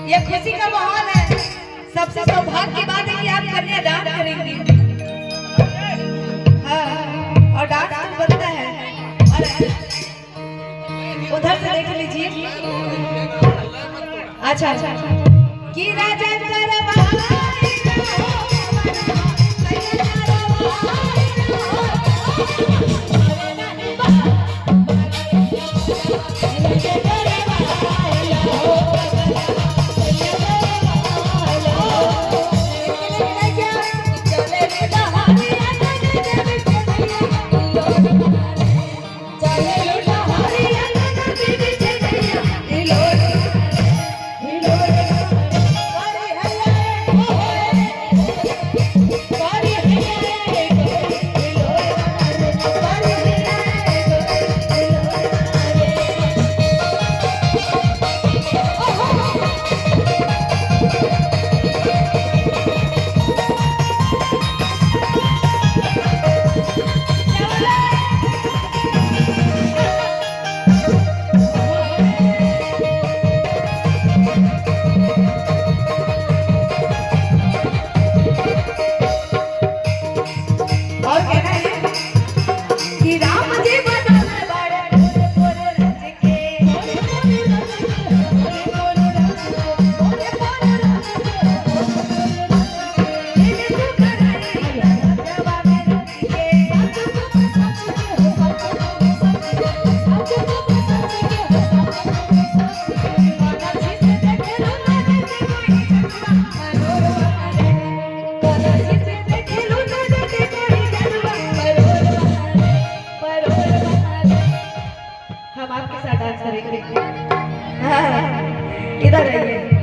ये खुशी का माहौल है। सबसे सौभाग्य की बात है कि आप कन्यादान करेंगे। हाँ, और डांस तो बनता है। और उधर से देख लीजिए। अच्छा अच्छा कि राजा हम आपके साथ डांस करेंगे। हाँ, इधर आइए।